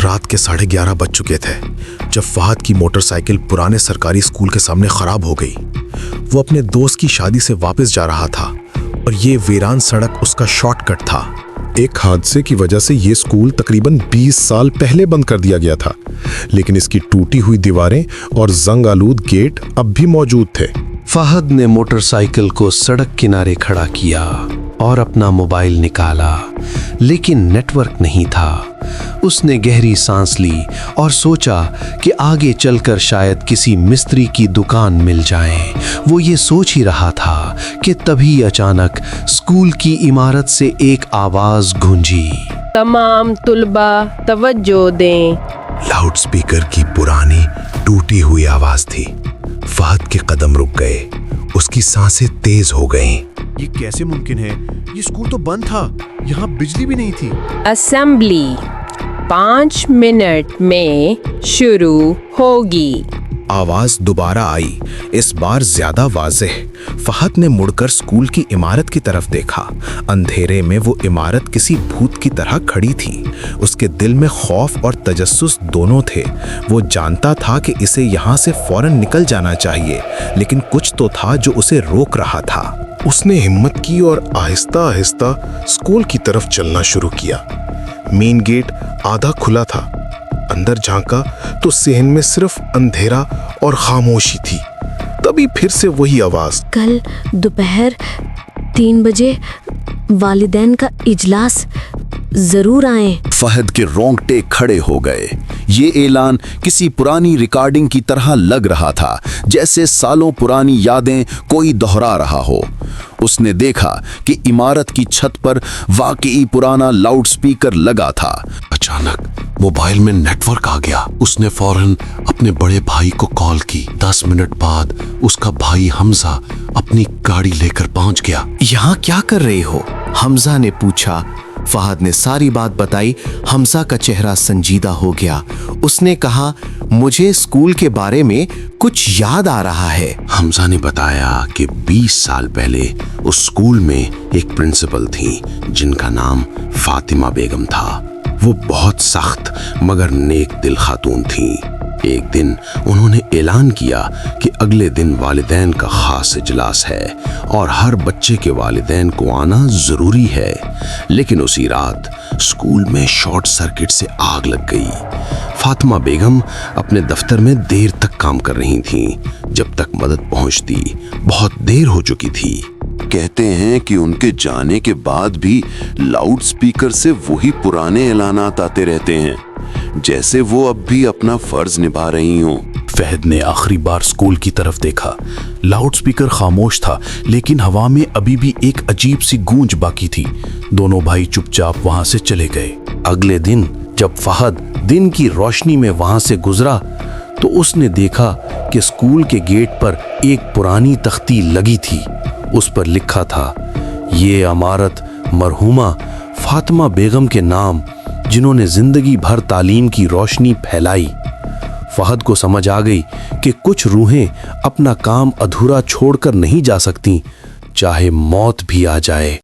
رات کے 11:30 بج چکے تھے جب فہد کی موٹر سائیکل پرانے سرکاری اسکول کے سامنے خراب ہو گئی۔ وہ اپنے دوست کی شادی سے واپس جا رہا تھا اور یہ ویران سڑک اس کا شارٹ کٹ تھا۔ ایک حادثے کی وجہ سے یہ اسکول تقریباً 20 سال پہلے بند کر دیا گیا تھا، لیکن اس کی ٹوٹی ہوئی دیواریں اور زنگ آلود گیٹ اب بھی موجود تھے۔ فہد نے موٹر سائیکل کو سڑک کنارے کھڑا کیا اور اپنا موبائل نکالا، لیکن نیٹ ورک نہیں تھا۔ اس نے گہری سانس لی اور سوچا کہ آگے چل کر شاید کسی مستری کی دکان مل جائے۔ وہ یہ سوچ ہی رہا تھا کہ تبھی اچانک اسکول کی عمارت سے ایک آواز گونجی۔ تمام طلبہ توجہ دیں۔ لاؤڈ سپیکر کی پرانی ٹوٹی ہوئی آواز تھی۔ فہد کے قدم رک گئے، اس کی سانسیں تیز ہو گئیں۔ یہ کیسے ممکن ہے؟ یہ اسکول تو بند تھا، یہاں بجلی بھی نہیں تھی۔ اسمبلی 5 منٹ میں شروع ہوگی۔ آواز دوبارہ آئی، اس بار زیادہ واضح۔ فہد نے مڑ کر اسکول کی عمارت کی طرف دیکھا۔ اندھیرے میں وہ عمارت کسی بھوت کی طرح کھڑی تھی۔ اس کے دل میں خوف اور تجسس دونوں تھے۔ وہ جانتا تھا کہ اسے یہاں سے فوراً نکل جانا چاہیے، لیکن کچھ تو تھا جو اسے روک رہا تھا۔ اس نے ہمت کی اور آہستہ آہستہ اسکول کی طرف چلنا شروع کیا۔ مین گیٹ آدھا کھلا تھا۔ اندر جھانکا تو صحن میں صرف اندھیرا اور خاموشی تھی۔ تبھی پھر سے وہی آواز، کل دوپہر 3 بجے والدین کا اجلاس، ضرور آئیں۔ فہد کے رونگٹے کھڑے ہو گئے۔ یہ اعلان کسی پرانی ریکارڈنگ کی طرح لگ رہا تھا، جیسے سالوں پرانی یادیں کوئی دہرا رہا ہو۔ اس نے دیکھا کہ عمارت کی چھت پر واقعی پرانا لاؤڈ سپیکر لگا تھا۔ اچانک موبائل میں نیٹ ورک آ گیا۔ اس نے فوراً اپنے بڑے بھائی کو کال کی۔ 10 منٹ بعد اس کا بھائی حمزہ اپنی گاڑی لے کر پہنچ گیا۔ یہاں کیا کر رہے ہو؟ حمزہ نے پوچھا۔ فہد نے ساری بات بتائی۔ حمزہ کا چہرہ سنجیدہ ہو گیا۔ اس نے کہا، مجھے اسکول کے بارے میں کچھ یاد آ رہا ہے۔ حمزہ نے بتایا کہ 20 سال پہلے اس اسکول میں ایک پرنسپل تھی جن کا نام فاطمہ بیگم تھا۔ وہ بہت سخت مگر نیک دل خاتون تھیں۔ ایک دن انہوں نے اعلان کیا کہ اگلے دن والدین کا خاص اجلاس ہے اور ہر بچے کے والدین کو آنا ضروری ہے، لیکن اسی رات اسکول میں شارٹ سرکٹ سے آگ لگ گئی۔ فاطمہ بیگم اپنے دفتر میں دیر تک کام کر رہی تھیں۔ جب تک مدد پہنچتی بہت دیر ہو چکی تھی۔ کہتے ہیں کہ ان کے جانے کے بعد بھی لاؤڈ سپیکر سے وہی پرانے اعلانات آتے رہتے ہیں، جیسے وہ اب بھی اپنا فرض نبھا رہی ہوں۔ فہد نے آخری بار اسکول کی طرف دیکھا۔ لاؤڈ سپیکر خاموش تھا، لیکن ہوا میں ابھی بھی ایک عجیب سی گونج باقی تھی۔ دونوں بھائی چپ چاپ وہاں سے چلے گئے۔ اگلے دن جب فہد دن کی روشنی میں وہاں سے گزرا تو اس نے دیکھا کہ اسکول کے گیٹ پر ایک پرانی تختی لگی تھی۔ اس پر لکھا تھا، یہ عمارت مرحومہ فاطمہ بیگم کے نام، جنہوں نے زندگی بھر تعلیم کی روشنی پھیلائی۔ فہد کو سمجھ آ گئی کہ کچھ روحیں اپنا کام ادھورا چھوڑ کر نہیں جا سکتیں، چاہے موت بھی آ جائے۔